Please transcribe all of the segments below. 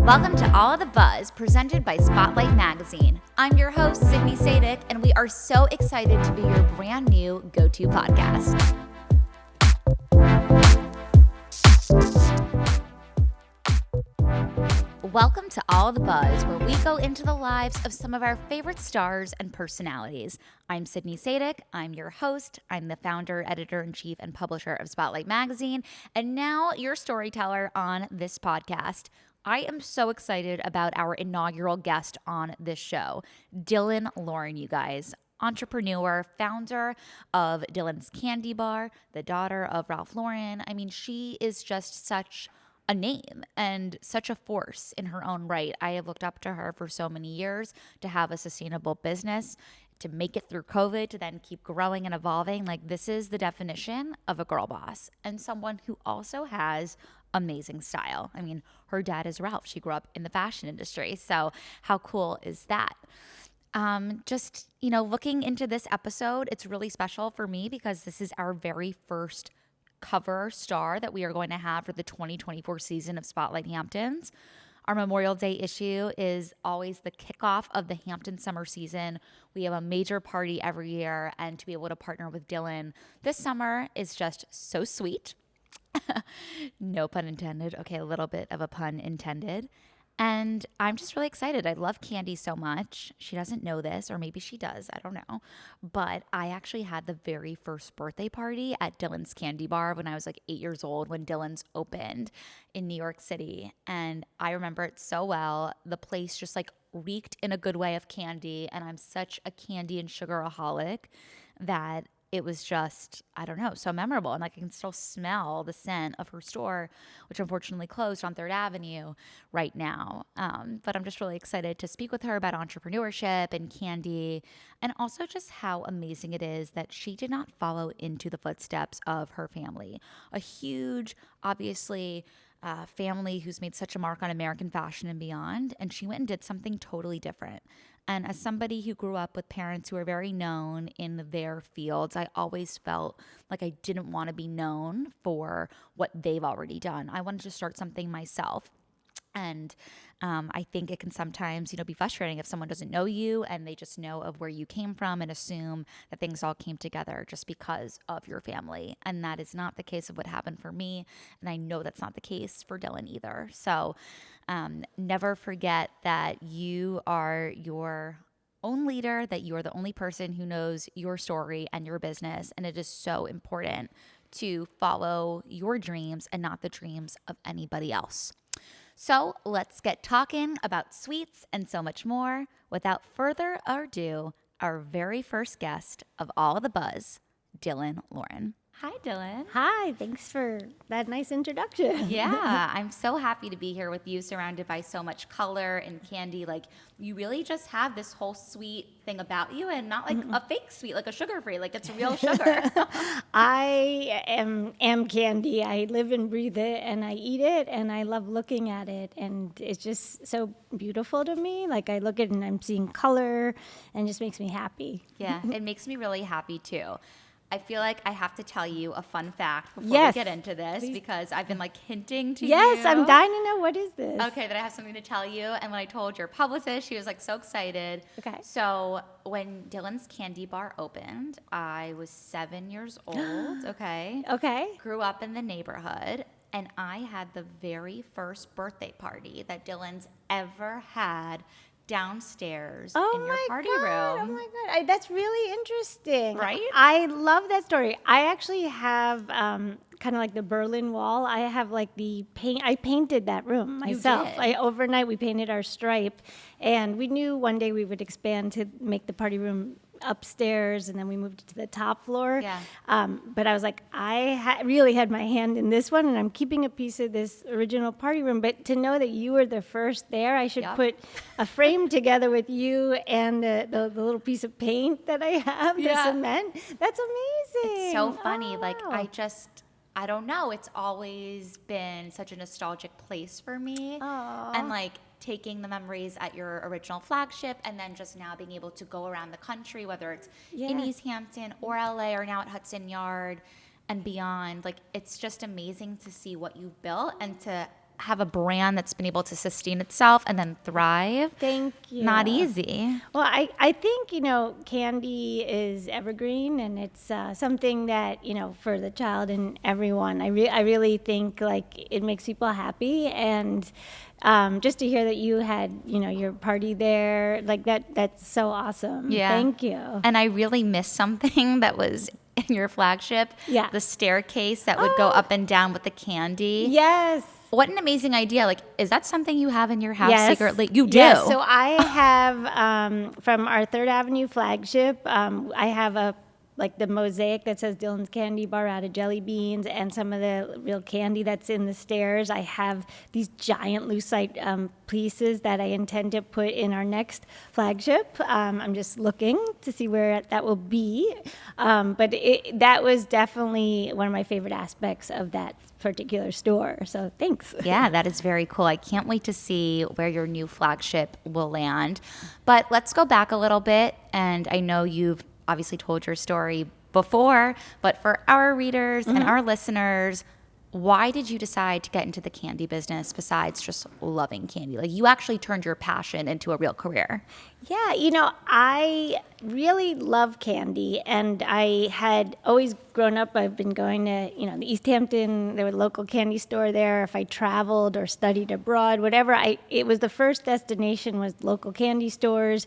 Welcome to All of the Buzz, presented by Spotlight Magazine. I'm your host, Sadick, and we are so excited to be your brand new go-to podcast. Welcome to All of the Buzz, where we go into the lives of some of our favorite stars and personalities. I'm Sydney Sadick. I'm your host. I'm the founder, editor-in-chief, and publisher of Spotlight Magazine, and now your storyteller on this podcast. I am so excited about our inaugural guest on this show, Dylan Lauren, you guys. Entrepreneur, founder of Dylan's Candy Bar, the daughter of Ralph Lauren. I mean, she is just such a name and such a force in her own right. I have looked up to her for so many years to have a sustainable business, to make it through COVID, to then keep growing and evolving. Like, this is the definition of a girl boss and someone who also has amazing style. I mean, her dad is Ralph. She grew up in the fashion industry. So how cool is that? Looking into this episode, it's really special for me because this is our very first cover star that we are going to have for the 2024 season of Spotlight Hamptons. Our Memorial Day issue is always the kickoff of the Hampton summer season. We have a major party every year, and to be able to partner with Dylan this summer is just so sweet. No pun intended. Okay, a little bit of a pun intended. And I'm just really excited. I love candy so much. She doesn't know this, or maybe she does. I don't know. But I actually had the very first birthday party at Dylan's Candy Bar when I was like 8 years old, when Dylan's opened in New York City. And I remember it so well. The place just like reeked in a good way of candy. And I'm such a candy and sugaraholic that it was just, I don't know, so memorable. And like, I can still smell the scent of her store, which unfortunately closed on 3rd Avenue right now. But I'm just really excited to speak with her about entrepreneurship and candy, and also just how amazing it is that she did not follow into the footsteps of her family. A huge, obviously, family who's made such a mark on American fashion and beyond, and she went and did something totally different. And as somebody who grew up with parents who are very known in their fields, I always felt like I didn't want to be known for what they've already done. I wanted to start something myself. And I think it can sometimes, be frustrating if someone doesn't know you and they just know of where you came from and assume that things all came together just because of your family. And that is not the case of what happened for me. And I know that's not the case for Dylan either. So never forget that you are your own leader, that you are the only person who knows your story and your business. And it is so important to follow your dreams and not the dreams of anybody else. So let's get talking about sweets and so much more. Without further ado, our very first guest of All of the Buzz, Dylan Lauren. Hi, Dylan. Hi, thanks for that nice introduction. Yeah, I'm so happy to be here with you, surrounded by so much color and candy. Like, you really just have this whole sweet thing about you, and not like a fake sweet, like a sugar-free, like it's real sugar. I am candy. I live and breathe it, and I eat it, and I love looking at it, and it's just so beautiful to me. Like, I look at it and I'm seeing color, and it just makes me happy. Yeah, it makes me really happy too. I feel like I have to tell you a fun fact before we get into this, because I've been like hinting to you. Yes, I'm dying to know, what is this? Okay, that I have something to tell you. And when I told your publicist, she was like so excited. Okay. So when Dylan's Candy Bar opened, I was 7 years old, okay? Okay. Grew up in the neighborhood, and I had the very first birthday party that Dylan's ever had downstairs in your party room. Oh my God, that's really interesting. Right? I love that story. I actually have kind of like the Berlin Wall. I have like the paint. I painted that room myself. You did? Overnight we painted our stripe, and we knew one day we would expand to make the party room upstairs, and then we moved to the top floor. Yeah. But I was like, I really had my hand in this one, and I'm keeping a piece of this original party room. But to know that you were the first there, I should put a frame together with you and the little piece of paint that I have, the cement. That's amazing. It's so funny. Oh, like, wow. I don't know. It's always been such a nostalgic place for me. Aww. And like taking the memories at your original flagship, and then just now being able to go around the country, whether it's in East Hampton or LA or now at Hudson Yard and beyond. Like, it's just amazing to see what you've built and to have a brand that's been able to sustain itself and then thrive. Thank you. Not easy. Well, I think, candy is evergreen, and it's something that, for the child and everyone, I really think like it makes people happy. And just to hear that you had, your party there, like that's so awesome. Yeah. Thank you. And I really missed something that was in your flagship. Yeah. The staircase that would go up and down with the candy. Yes. What an amazing idea. Like, is that something you have in your house Yes. secretly? You do? Yes. So I have, from our 3rd Avenue flagship, I have the mosaic that says Dylan's Candy Bar out of jelly beans, and some of the real candy that's in the stairs. I have these giant lucite pieces that I intend to put in our next flagship. I'm just looking to see where that will be. But that was definitely one of my favorite aspects of that particular store. So thanks. Yeah, that is very cool. I can't wait to see where your new flagship will land. But let's go back a little bit. And I know you've obviously told your story before, but for our readers and our listeners, why did you decide to get into the candy business besides just loving candy? Like, you actually turned your passion into a real career. Yeah, I really love candy, and I had always grown up, I've been going to, the East Hampton, there was a local candy store there. If I traveled or studied abroad, whatever, it was the first destination was local candy stores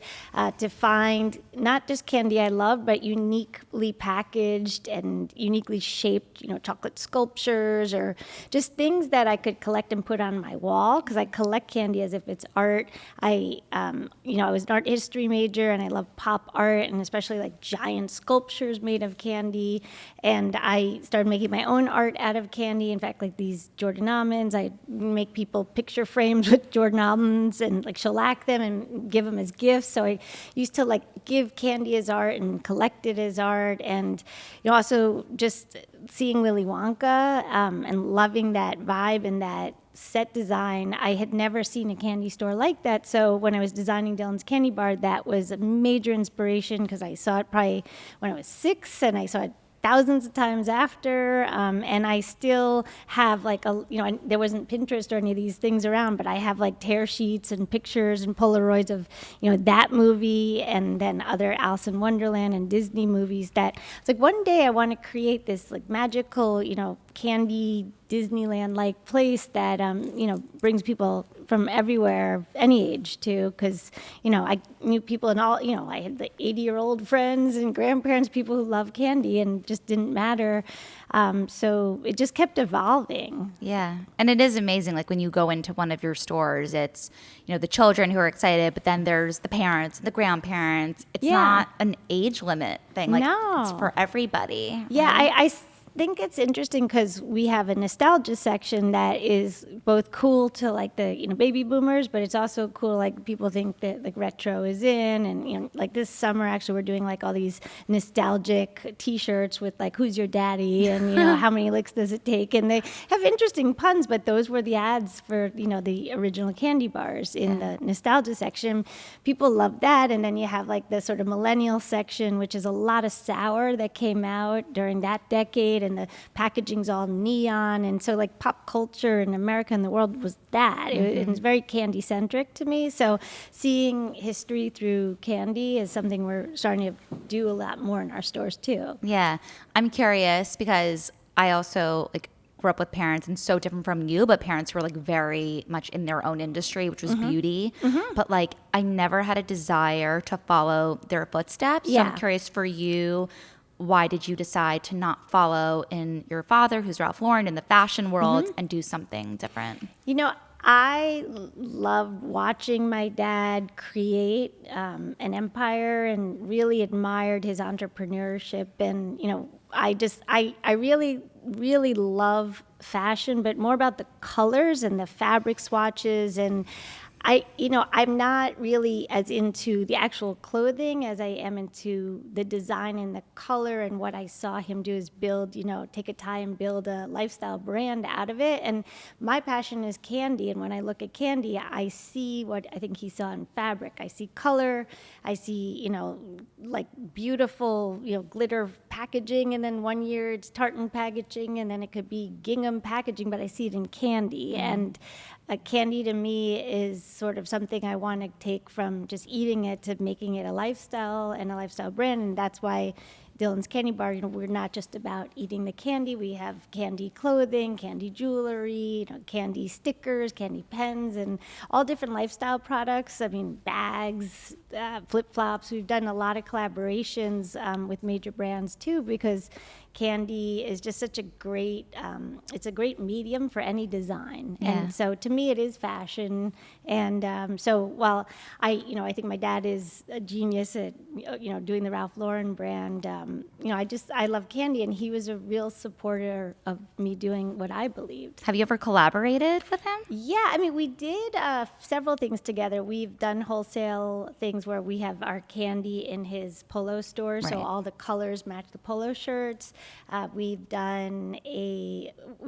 to find not just candy I loved, but uniquely packaged and uniquely shaped, chocolate sculptures or just things that I could collect and put on my wall, because I collect candy as if it's art. I was an art history major, and I love pop art, and especially like giant sculptures made of candy. And I started making my own art out of candy. In fact, like these Jordan almonds, I make people picture frames with Jordan almonds and like shellac them and give them as gifts. So I used to like give candy as art and collect it as art. And also just seeing Willy Wonka and loving that vibe and that set design. I had never seen a candy store like that. So when I was designing Dylan's Candy Bar, that was a major inspiration, because I saw it probably when I was 6, and I saw it thousands of times after, and I still have there wasn't Pinterest or any of these things around, but I have like tear sheets and pictures and Polaroids of, that movie, and then other Alice in Wonderland and Disney movies that it's like one day I want to create this like magical, candy Disneyland-like place that, brings people from everywhere, any age too, because, I knew people in all, I had the 80-year-old friends and grandparents, people who love candy, and just didn't matter. So it just kept evolving. Yeah. And it is amazing. Like, when you go into one of your stores, it's, the children who are excited, but then there's the parents and the grandparents. It's not an age limit thing. Like, No. It's for everybody. Yeah, I think it's interesting because we have a nostalgia section that is both cool to like the baby boomers, but it's also cool like people think that like retro is in, and like this summer actually we're doing like all these nostalgic T-shirts with like who's your daddy and how many licks does it take, and they have interesting puns, but those were the ads for the original candy bars in the nostalgia section. People love that, and then you have like the sort of millennial section, which is a lot of sour that came out during that decade. And the packaging's all neon, and so like pop culture in America and the world was that. It was very candy centric to me. So seeing history through candy is something we're starting to do a lot more in our stores too. Yeah. I'm curious because I also like grew up with parents, and so different from you, but parents who were like very much in their own industry, which was beauty. But like I never had a desire to follow their footsteps. So I'm curious for you, why did you decide to not follow in your father, who's Ralph Lauren, in the fashion world, and do something different? I loved watching my dad create an empire, and really admired his entrepreneurship. And, I really, really love fashion, but more about the colors and the fabric swatches. And I'm not really as into the actual clothing as I am into the design and the color. And what I saw him do is build, take a tie and build a lifestyle brand out of it. And my passion is candy. And when I look at candy, I see what I think he saw in fabric. I see color. I see, like beautiful, glitter packaging. And then one year it's tartan packaging, and then it could be gingham packaging, but I see it in candy. And candy to me is sort of something I want to take from just eating it to making it a lifestyle and a lifestyle brand. And that's why Dylan's Candy Bar, we're not just about eating the candy. We have candy clothing, candy jewelry, candy stickers, candy pens, and all different lifestyle products. I mean, bags, flip-flops. We've done a lot of collaborations with major brands too, because candy is just such a great, it's a great medium for any design. Yeah. And so to me, it is fashion. And so while I think my dad is a genius at, doing the Ralph Lauren brand, I love candy, and he was a real supporter of me doing what I believed. Have you ever collaborated with him? Yeah, I mean, we did several things together. We've done wholesale things where we have our candy in his polo store, so all the colors match the polo shirts. We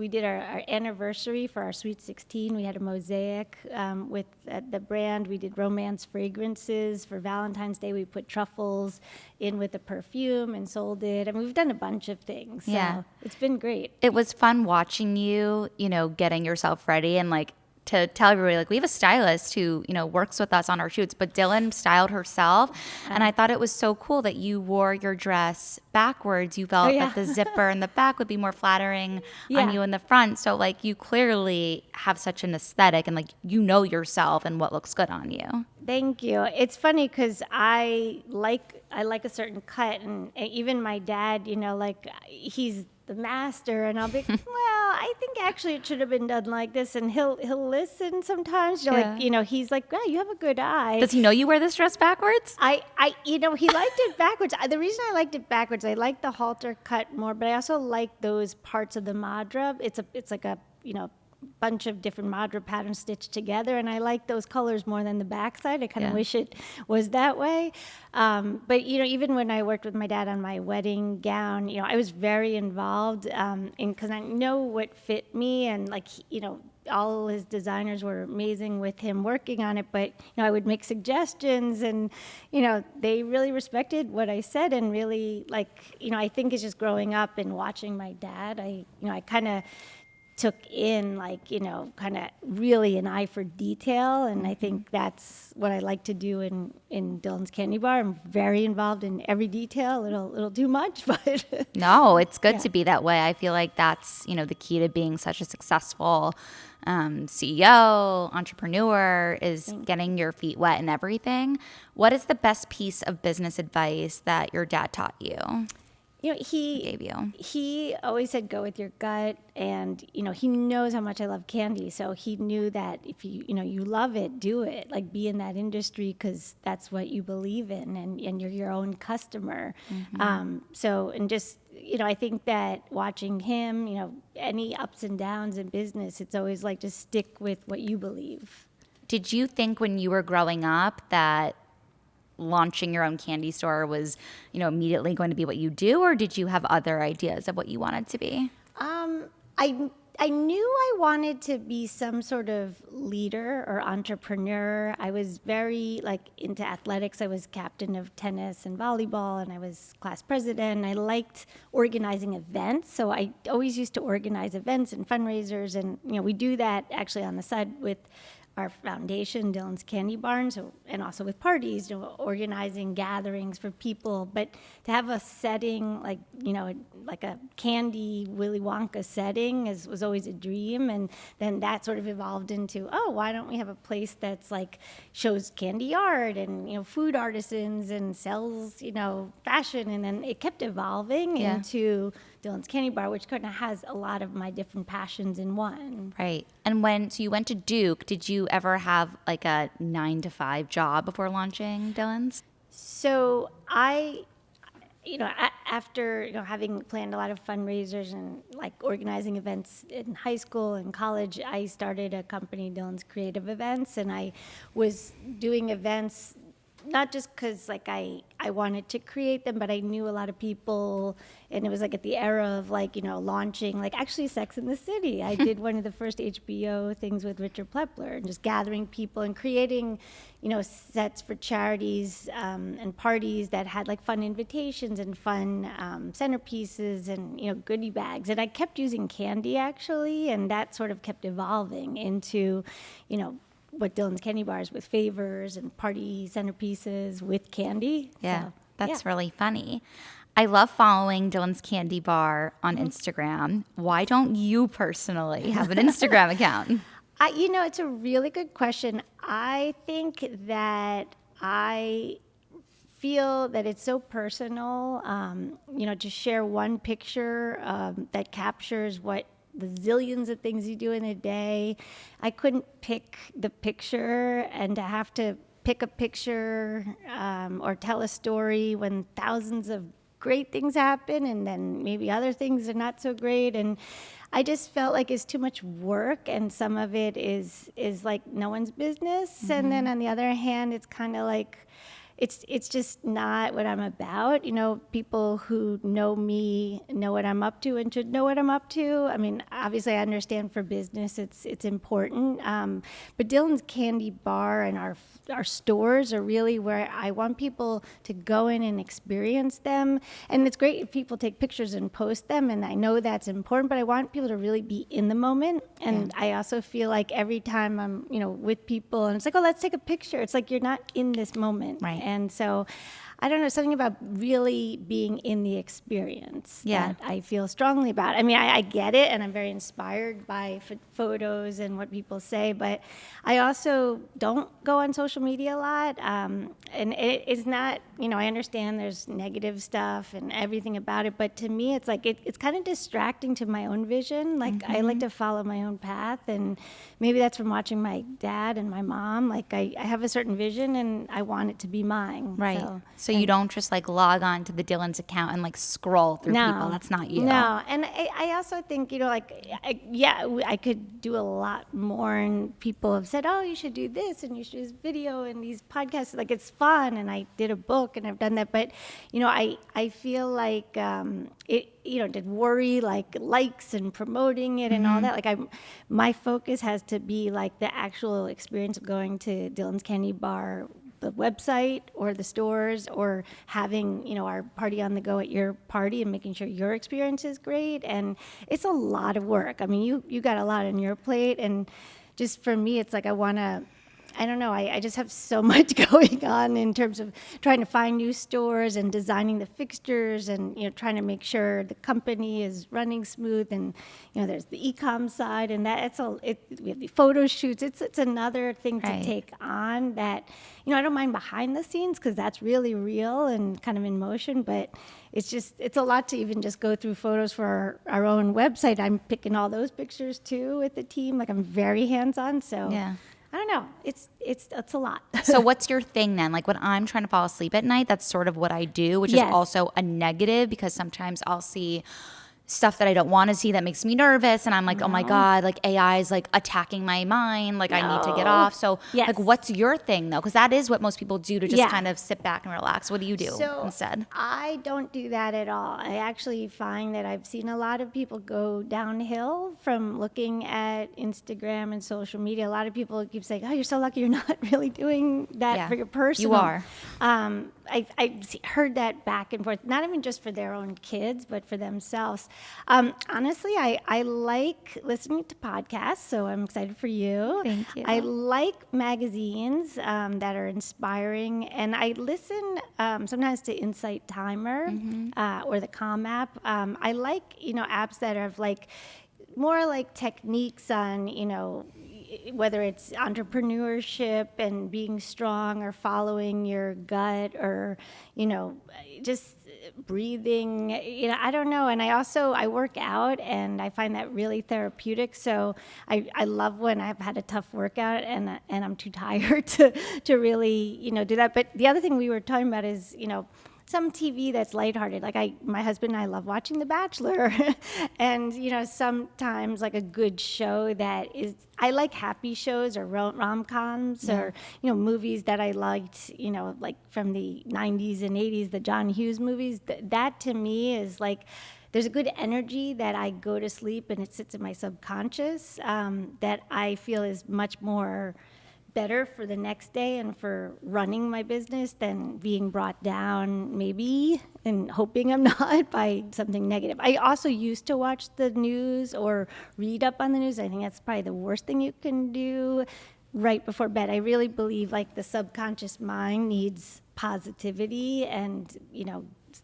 did our anniversary for our Sweet 16. We had a mosaic with the brand. We did romance fragrances. For Valentine's Day, we put truffles in with the perfume and sold it. I mean, we've done a bunch of things. So it's been great. It was fun watching you, getting yourself ready and to tell everybody, we have a stylist who, works with us on our shoots, but Dylan styled herself. And I thought it was so cool that you wore your dress backwards. You felt that the zipper in the back would be more flattering on you in the front. So you clearly have such an aesthetic and yourself and what looks good on you. Thank you. It's funny because I like a certain cut, and even my dad, he's the master, and I'll be, well, I think actually it should have been done like this, and he'll listen sometimes. He's like, yeah, you have a good eye. Does he know you wear this dress backwards? He liked it backwards. The reason I liked it backwards, I like the halter cut more, but I also like those parts of the madra. It's like a bunch of different madra patterns stitched together, and I like those colors more than the backside. I kind of wish it was that way. But even when I worked with my dad on my wedding gown, I was very involved because I know what fit me, and all his designers were amazing with him working on it, but I would make suggestions, and they really respected what I said, and really I think it's just growing up and watching my dad, I kind of took in kind of really an eye for detail, and I think that's what I like to do in Dylan's Candy Bar. I'm very involved in every detail, a little too much, but no, it's good to be that way. I feel like that's the key to being such a successful CEO, entrepreneur, is getting your feet wet in everything. What is the best piece of business advice that your dad taught you? He always said, go with your gut, and he knows how much I love candy, so he knew that if you love it, do it, be in that industry, because that's what you believe in, and you're your own customer. I think that watching him, any ups and downs in business, it's always just stick with what you believe. Did you think when you were growing up that launching your own candy store was, immediately going to be what you do, or did you have other ideas of what you wanted to be? I knew I wanted to be some sort of leader or entrepreneur. I was very into athletics. I was captain of tennis and volleyball, and I was class president. I liked organizing events, so I always used to organize events and fundraisers, and we do that actually on the side with our foundation, Dylan's Candy Barn, and also with parties, organizing gatherings for people. But to have a setting like a candy Willy Wonka setting was always a dream. And then that sort of evolved into, why don't we have a place that's shows candy art and food artisans and sells fashion. And then it kept evolving into Dylan's Candy Bar, which kind of has a lot of my different passions in one. Right. And so you went to Duke, did you ever have a 9-to-5 job before launching Dylan's? So after, having planned a lot of fundraisers and like organizing events in high school and college, I started a company, Dylan's Creative Events, and I was doing events not just because like I wanted to create them, but I knew a lot of people, and it was like at the era of like, launching like actually Sex in the City. I did one of the first HBO things with Richard Plepler, and just gathering people and creating, sets for charities and parties that had like fun invitations and fun centerpieces and, goodie bags. And I kept using candy actually, and that sort of kept evolving into, what Dylan's Candy Bars with favors and party centerpieces with candy. Yeah, so, that's really funny. I love following Dylan's Candy Bar on Instagram. Why don't you personally have an Instagram account? It's a really good question. I think that I feel that it's so personal, to share one picture that captures what the zillions of things you do in a day. I couldn't pick the picture, and to have to pick a picture or tell a story when thousands of great things happen and then maybe other things are not so great. And I just felt like it's too much work, and some of it is like no one's business. Mm-hmm. And then on the other hand, it's kind of like it's just not what I'm about. People who know me know what I'm up to and should know what I'm up to. I mean, obviously I understand for business it's important. But Dylan's Candy Bar and our stores are really where I want people to go in and experience them. And it's great if people take pictures and post them, and I know that's important, but I want people to really be in the moment. And I also feel like every time I'm, with people and it's like, oh, let's take a picture. It's like you're not in this moment. Right. And so I don't know, something about really being in the experience that I feel strongly about. I mean, I get it, and I'm very inspired by photos and what people say, but I also don't go on social media a lot. And it's not, I understand there's negative stuff and everything about it, but to me, it's like it's kind of distracting to my own vision. Like, I like to follow my own path, and maybe that's from watching my dad and my mom. Like, I have a certain vision, and I want it to be mine. Right. So you don't just like log on to the Dylan's account and like scroll through people. That's not you. No. And I also think, I could do a lot more, and people have said, oh, you should do this and you should do this video and these podcasts. Like, it's fun, and I did a book and I've done that. But, I feel like did worry like likes and promoting it and all that. Like, my focus has to be like the actual experience of going to Dylan's Candy Bar, the website or the stores, or having, our party on the go at your party and making sure your experience is great. And it's a lot of work. I mean, you got a lot on your plate, and just for me, it's like I don't know, I just have so much going on in terms of trying to find new stores and designing the fixtures and, trying to make sure the company is running smooth. And, there's the e-com side, and we have the photo shoots. It's another thing to take on that, I don't mind behind the scenes because that's really real and kind of in motion, but it's a lot to even just go through photos for our own website. I'm picking all those pictures too with the team. Like, I'm very hands-on, so. Yeah. I don't know. It's a lot. So what's your thing then? Like, when I'm trying to fall asleep at night, that's sort of what I do, which is also a negative, because sometimes I'll see stuff that I don't want to see that makes me nervous, and I'm like, oh my God, like AI is like attacking my mind, like I need to get off. So like, what's your thing though? Because that is what most people do, to just kind of sit back and relax. What do you do instead? I don't do that at all. I actually find that I've seen a lot of people go downhill from looking at Instagram and social media. A lot of people keep saying, oh, you're so lucky you're not really doing that for your personal. You are. I heard that back and forth, not even just for their own kids, but for themselves. Honestly, I like listening to podcasts, so I'm excited for you. Thank you. I like magazines that are inspiring, and I listen sometimes to Insight Timer or the Calm app. I like, apps that have like more like techniques on, whether it's entrepreneurship and being strong, or following your gut, or, just breathing, I don't know. And I work out, and I find that really therapeutic. So I love when I've had a tough workout and I'm too tired to really, do that. But the other thing we were talking about is, some TV that's lighthearted. Like my husband and I love watching The Bachelor, and sometimes like a good show that is. I like happy shows or rom-coms or movies that I liked. Like from the '90s and '80s, the John Hughes movies. That to me is like. There's a good energy that I go to sleep and it sits in my subconscious that I feel is much more better for the next day and for running my business than being brought down maybe and hoping I'm not by something negative. I also used to watch the news or read up on the news. I think that's probably the worst thing you can do right before bed. I really believe like the subconscious mind needs positivity and,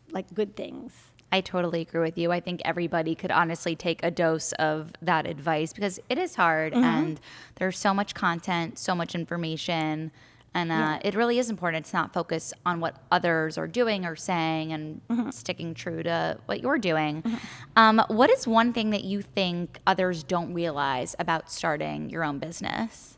like good things. I totally agree with you. I think everybody could honestly take a dose of that advice because it is hard and there's so much content, so much information, and it really is important to not focus on what others are doing or saying and sticking true to what you're doing. What is one thing that you think others don't realize about starting your own business?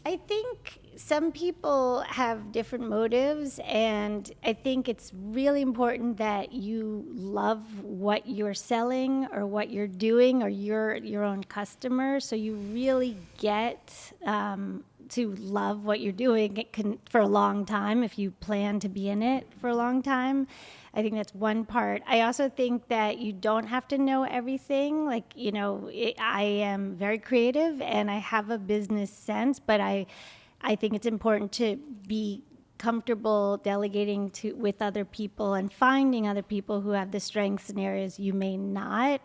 I think some people have different motives, and I think it's really important that you love what you're selling or what you're doing or you're your own customer, so you really get to love what you're doing. It can for a long time if you plan to be in it for a long time. I think that's one part. I also think that you don't have to know everything. Like, I am very creative and I have a business sense, but I think it's important to be comfortable delegating with other people and finding other people who have the strengths in areas you may not.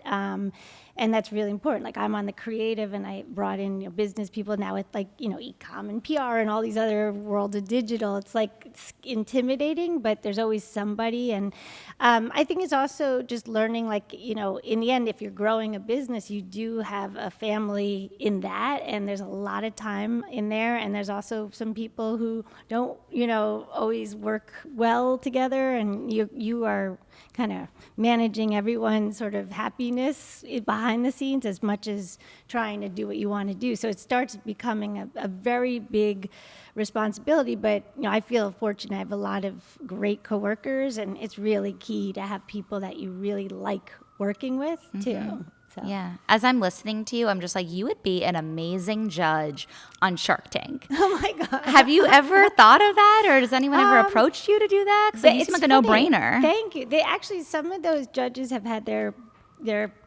And that's really important. Like I'm on the creative and I brought in business people now with like, e-com and PR and all these other worlds of digital. It's like intimidating, but there's always somebody. And I think it's also just learning like, in the end, if you're growing a business, you do have a family in that. And there's a lot of time in there. And there's also some people who don't, always work well together. And you are kind of managing everyone's sort of happiness behind the scenes as much as trying to do what you want to do. So it starts becoming a very big responsibility, but I feel fortunate. I have a lot of great coworkers, and it's really key to have people that you really like working with too. So. Yeah. As I'm listening to you, I'm just like, you would be an amazing judge on Shark Tank. Oh my God. Have you ever thought of that, or does anyone ever approach you to do that? Because you seem like a no-brainer. Thank you. They actually, some of those judges have had their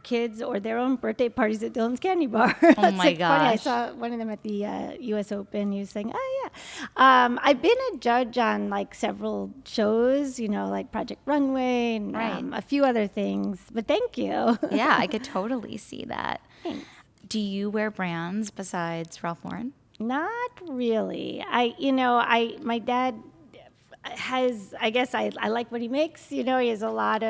kids or their own birthday parties at Dylan's Candy Bar. Oh my gosh. Funny. I saw one of them at the U.S. Open. He was saying, oh yeah. I've been a judge on like several shows, like Project Runway and a few other things, but thank you. Yeah, I could totally see that. Thanks. Do you wear brands besides Ralph Lauren? Not really. My dad has, I guess I like what he makes. He has a lot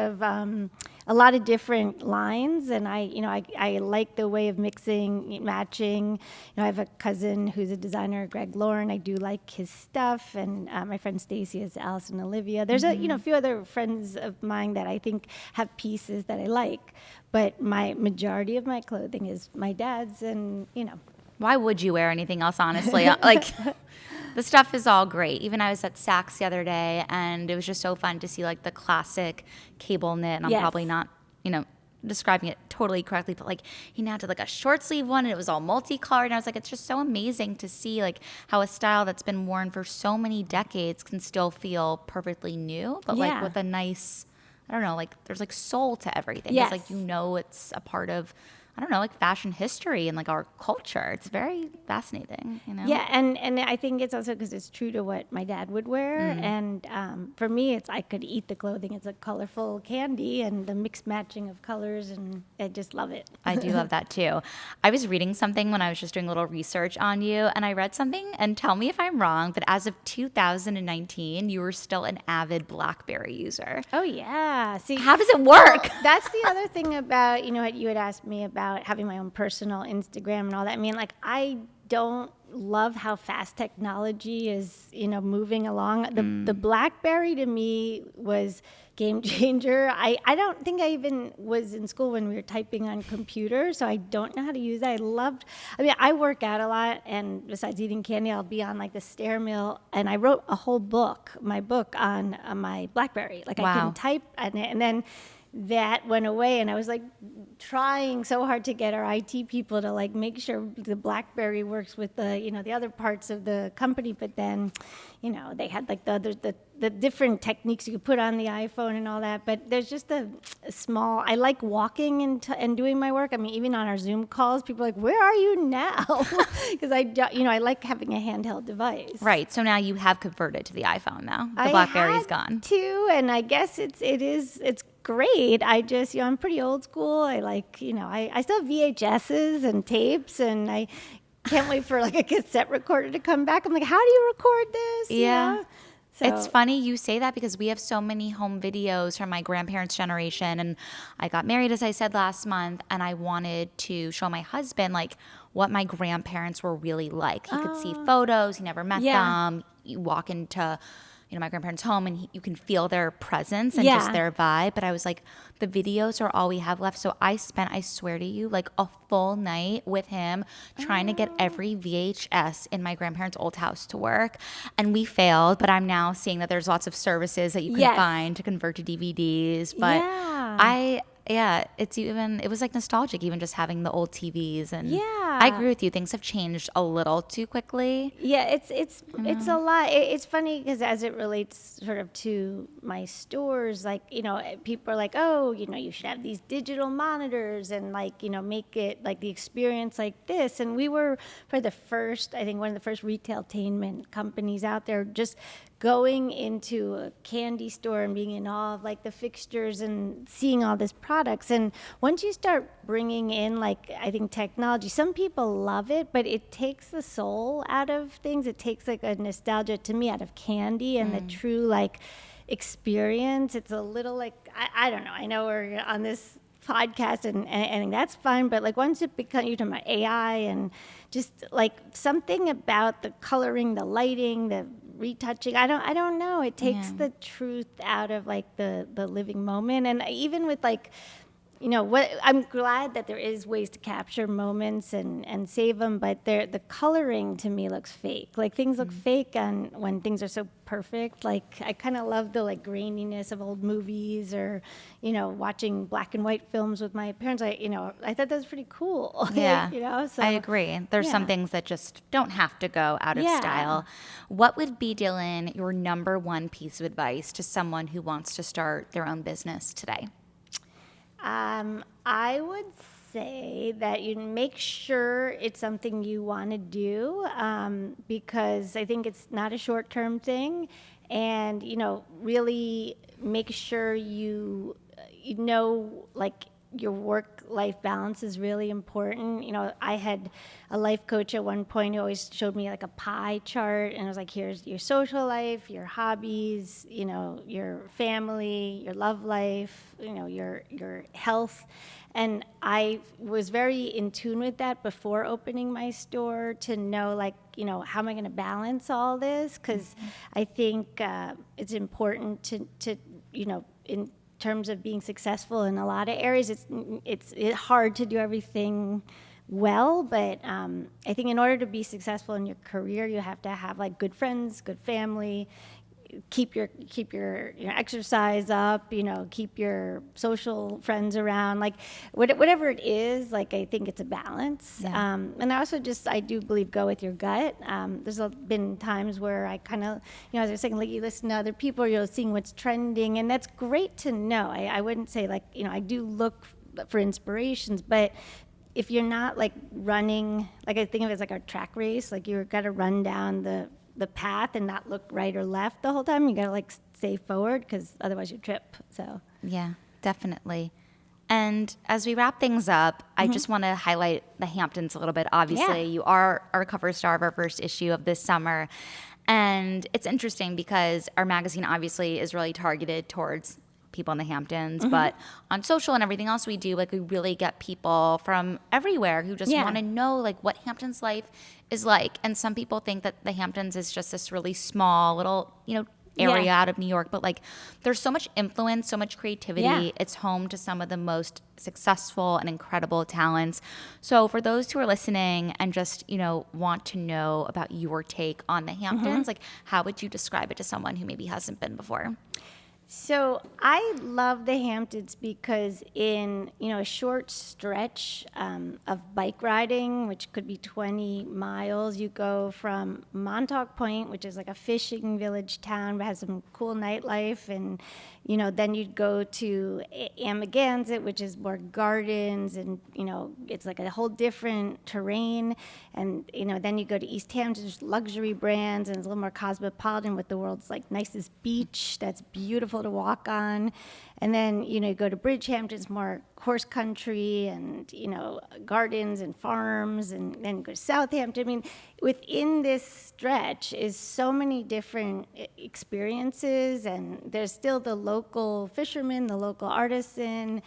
of different lines, and I like the way of mixing, matching. I have a cousin who's a designer, Greg Lauren. I do like his stuff, and my friend Stacy is Alice and Olivia. There's a few other friends of mine that I think have pieces that I like, but my majority of my clothing is my dad's, and Why would you wear anything else, honestly? Like, the stuff is all great. Even I was at Saks the other day, and it was just so fun to see, like, the classic cable knit. And I'm probably not, describing it totally correctly, but, like, he now did, like, a short sleeve one, and it was all multicolored. And I was like, it's just so amazing to see, like, how a style that's been worn for so many decades can still feel perfectly new, but, like, with a nice, I don't know, like, there's, like, soul to everything. Yes. It's like, it's a part of, I don't know, like fashion history and like our culture. It's very fascinating, Yeah, and I think it's also because it's true to what my dad would wear. And for me, I could eat the clothing. It's a colorful candy and the mixed matching of colors, and I just love it. I do love that too. I was reading something when I was just doing a little research on you, and I read something, and tell me if I'm wrong, but as of 2019, you were still an avid BlackBerry user. Oh, yeah. See, how does it work? Well, that's the other thing about, what you had asked me about having my own personal Instagram and all that. I mean, like, I don't love how fast technology is, moving along. The BlackBerry to me was game changer. I don't think I even was in school when we were typing on computers, so I don't know how to use that. I work out a lot, and besides eating candy, I'll be on like the stair mill, and I wrote a whole book, my book on my BlackBerry. Like I can type on it, and then that went away, and I was like trying so hard to get our IT people to like make sure the BlackBerry works with the other parts of the company, but then they had like the different techniques you could put on the iPhone and all that. But there's just a small, I like walking and doing my work. I mean, even on our Zoom calls, people are like, where are you now? Because I like having a handheld device. Right. So now you have converted to the iPhone now. The BlackBerry's gone. Too, and I guess it's great. I just, I'm pretty old school. I like, I still have VHSs and tapes, and I can't wait for like a cassette recorder to come back. I'm like, how do you record this? Yeah. So. It's funny you say that because we have so many home videos from my grandparents' generation, and I got married, as I said, last month, and I wanted to show my husband like what my grandparents were really like. He could see photos. He never met them. You walk into my grandparents' home, and you can feel their presence and just their vibe. But I was like, the videos are all we have left. So I spent, I swear to you, like a full night with him trying to get every VHS in my grandparents' old house to work. And we failed, but I'm now seeing that there's lots of services that you can find to convert to DVDs. But it was like nostalgic, even just having the old TVs. And I agree with you. Things have changed a little too quickly. Yeah, it's a lot. It's funny because as it relates sort of to my stores, like, people are like, oh, you should have these digital monitors and like, make it like the experience like this. And we were one of the first retailtainment companies out there, just going into a candy store and being in awe of like the fixtures and seeing all these products. And once you start bringing in like, I think technology, some people love it, but it takes the soul out of things. It takes like a nostalgia to me out of candy and the true like experience. It's a little like, I don't know. I know we're on this podcast and that's fine, but like once it becomes, you're talking about AI and just like something about the coloring, the lighting, the retouching, I don't know, it takes the truth out of like the living moment. And even with like, what I'm glad that there is ways to capture moments and save them, but the coloring to me looks fake. Like things look fake when things are so perfect. Like I kind of love the like graininess of old movies or, watching black and white films with my parents. I thought that was pretty cool. Yeah. So I agree. There's some things that just don't have to go out of style. What would be, Dylan, your number one piece of advice to someone who wants to start their own business today? I would say that you make sure it's something you want to do, because I think it's not a short-term thing, and really make sure you like your work-life balance is really important. I had a life coach at one point who always showed me like a pie chart, and it was like, here's your social life, your hobbies, your family, your love life, your health. And I was very in tune with that before opening my store to know, like, how am I going to balance all this? Because I think it's important to in terms of being successful in a lot of areas, it's hard to do everything well, but I think in order to be successful in your career, you have to have like good friends, good family, keep your exercise up, keep your social friends around, like whatever it is. Like I think it's a balance, and I also I do believe go with your gut. There's been times where I kind of, as I was saying, like you listen to other people, you're seeing what's trending, and that's great to know. I wouldn't say like I do look for inspirations, but if you're not like running, like I think of it as like a track race, like you've got to run down the path and not look right or left the whole time. You got to like stay forward because otherwise you trip. So yeah, definitely. And as we wrap things up, I just want to highlight the Hamptons a little bit. Obviously, you are our cover star of our first issue of this summer. And it's interesting because our magazine obviously is really targeted towards people in the Hamptons, but on social and everything else we do, like we really get people from everywhere who just want to know like what Hamptons life is like. And some people think that the Hamptons is just this really small little, area out of New York, but like there's so much influence, so much creativity. Yeah. It's home to some of the most successful and incredible talents. So for those who are listening and just, want to know about your take on the Hamptons, like how would you describe it to someone who maybe hasn't been before? So I love the Hamptons because in a short stretch of bike riding, which could be 20 miles, you go from Montauk Point, which is like a fishing village town, but has some cool nightlife, and then you'd go to Amagansett, which is more gardens, and it's like a whole different terrain, and then you go to East Hampton, there's luxury brands, and it's a little more cosmopolitan with the world's like nicest beach that's beautiful to walk on. And then you go to Bridgehampton, it's more horse country and gardens and farms, and then go to Southampton. I mean, within this stretch is so many different experiences, and there's still the local fisherman, the local artisan,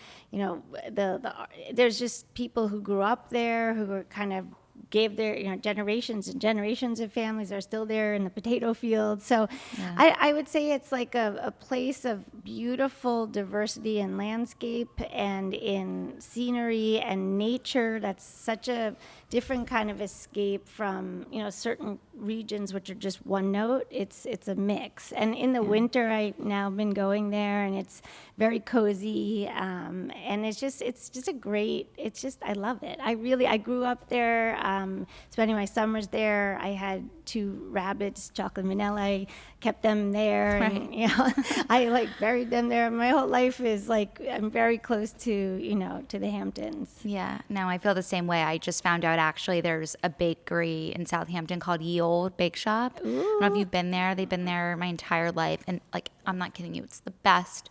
there's just people who grew up there who were kind of gave their generations and generations of families are still there in the potato fields. So I would say it's like a place of beautiful diversity in landscape and in scenery and nature. That's such a different kind of escape from certain regions which are just one note. It's a mix. And in the winter, I now been going there, and it's very cozy, and it's just a great. I love it. I grew up there, spending my summers there. I had 2 rabbits, chocolate and vanilla. I kept them there, and I like buried them there. My whole life is like I'm very close to to the Hamptons. Yeah, no, I feel the same way. I just found out actually there's a bakery in Southampton called Ye Old Bake Shop. Ooh. I don't know if you've been there. They've been there my entire life, and like I'm not kidding you, it's the best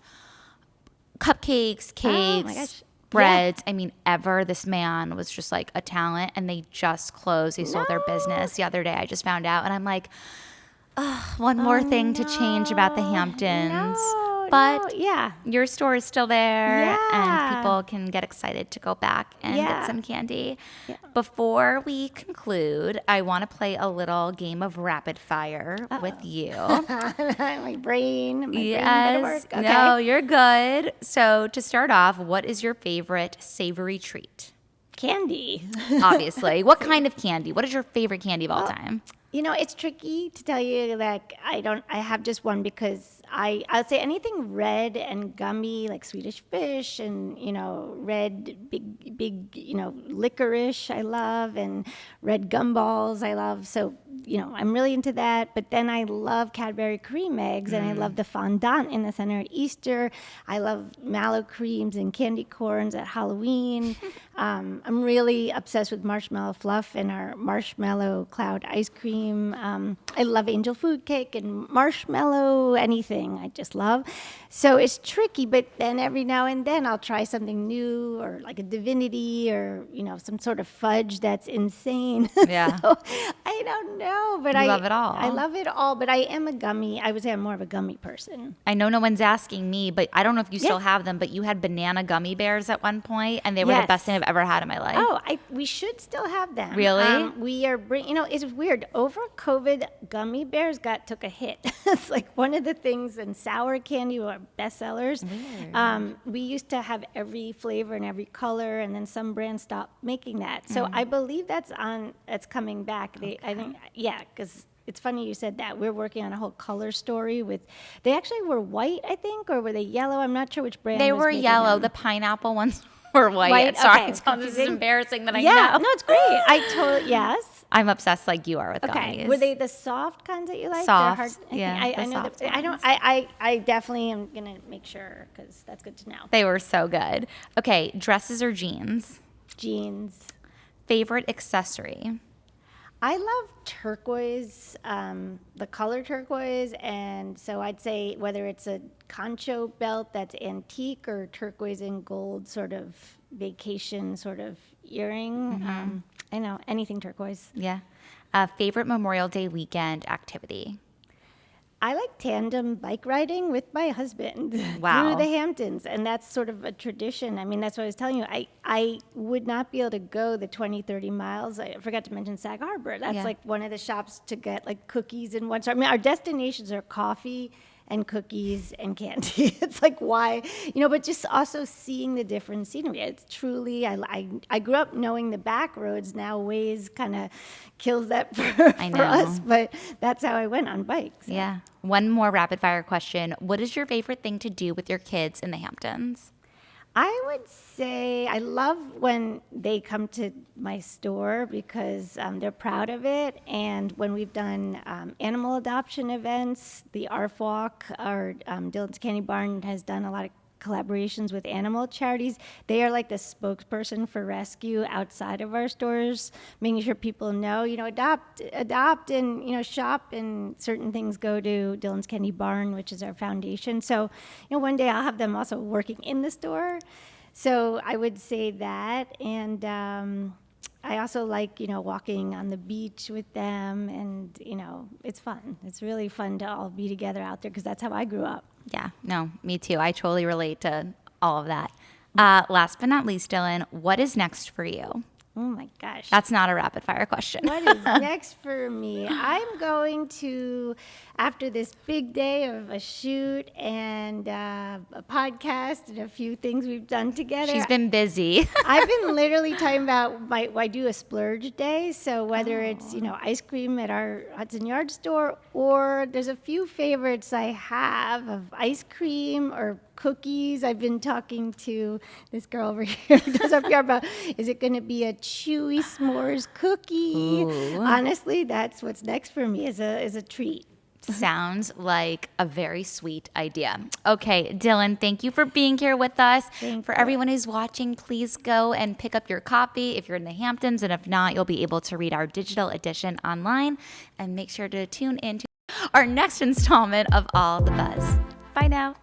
cupcakes, cakes, breads. I mean, ever. This man was just like a talent, and they just closed. They sold their business the other day. I just found out, and I'm like, one more thing to change about the Hamptons. But your store is still there, and people can get excited to go back and get some candy. Yeah. Before we conclude, I want to play a little game of rapid fire with you. My brain yes. Brain work. Okay. No, you're good. So to start off, what is your favorite savory treat? Candy. Obviously. What kind of candy? What is your favorite candy of all time? It's tricky to tell you. Like, I have just one because I'd say anything red and gummy, like Swedish Fish and, red, big, licorice I love, and red gumballs I love. So, I'm really into that. But then I love Cadbury cream eggs, and I love the fondant in the center at Easter. I love mallow creams and candy corns at Halloween. I'm really obsessed with marshmallow fluff and our marshmallow cloud ice cream. I love angel food cake and marshmallow anything. I just love. So it's tricky, but then every now and then I'll try something new, or like a divinity, or some sort of fudge that's insane. Yeah. So I don't know, but I love it all. I love it all, but I am a gummy. I would say I'm more of a gummy person. I know no one's asking me, but I don't know if you still have them, but you had banana gummy bears at one point, and they were the best thing I've ever had in my life. Oh, we should still have them. Really? We are it's weird. Over COVID, gummy bears took a hit. It's like one of the things, and sour candy were bestsellers. We used to have every flavor and every color, and then some brands stopped making that. So I believe that's coming back. I think, because it's funny you said that. We're working on a whole color story they actually were white, I think, or were they yellow? I'm not sure which brand. They were yellow. The pineapple ones were white. Sorry, this is embarrassing that I know. No, it's great. Yes. I'm obsessed like you are with gummies. Were they the soft kinds that you like? Soft, I know soft that. I definitely am gonna make sure, because that's good to know. They were so good. Okay, dresses or jeans? Jeans. Favorite accessory? I love turquoise, the color turquoise, and so I'd say whether it's a concho belt that's antique or turquoise and gold sort of vacation sort of earring. I know, anything turquoise. Yeah. Favorite Memorial Day weekend activity? I like tandem bike riding with my husband Wow. through the Hamptons, and that's sort of a tradition. I mean, that's what I was telling you. I would not be able to go the 20, 30 miles. I forgot to mention Sag Harbor. That's like one of the shops to get like cookies and one. I mean, our destinations are coffee and cookies and candy. It's like, why, but just also seeing the different scenery. It's truly, I grew up knowing the back roads. Now Waze kind of kills that for us, but that's how I went on bikes. So. Yeah. One more rapid fire question. What is your favorite thing to do with your kids in the Hamptons? I would say I love when they come to my store because they're proud of it. And when we've done animal adoption events, the ARF Walk, or Dylan's Candy Barn has done a lot of collaborations with animal charities. They are like the spokesperson for rescue outside of our stores, making sure people know, adopt and, shop, and certain things go to Dylan's Candy Barn, which is our foundation. So, one day I'll have them also working in the store. So I would say that. And I also like, walking on the beach with them, and, it's fun. It's really fun to all be together out there because that's how I grew up. Yeah, no, me too. I totally relate to all of that. Last but not least, Dylan, what is next for you? Oh my gosh. That's not a rapid fire question. What is next for me? I'm going to, after this big day of a shoot and a podcast and a few things we've done together. She's been busy. I've been literally talking about I do a splurge day. So whether it's, ice cream at our Hudson Yard store, or there's a few favorites I have of ice cream or cookies. I've been talking to this girl over here who does up here about, is it going to be a chewy s'mores cookie? Ooh. Honestly, that's what's next for me as a treat. Sounds like a very sweet idea. Okay, Dylan, thank you for being here with us. For everyone who's watching, please go and pick up your copy if you're in the Hamptons, and if not, you'll be able to read our digital edition online. And make sure to tune in to our next installment of All the Buzz. Bye now.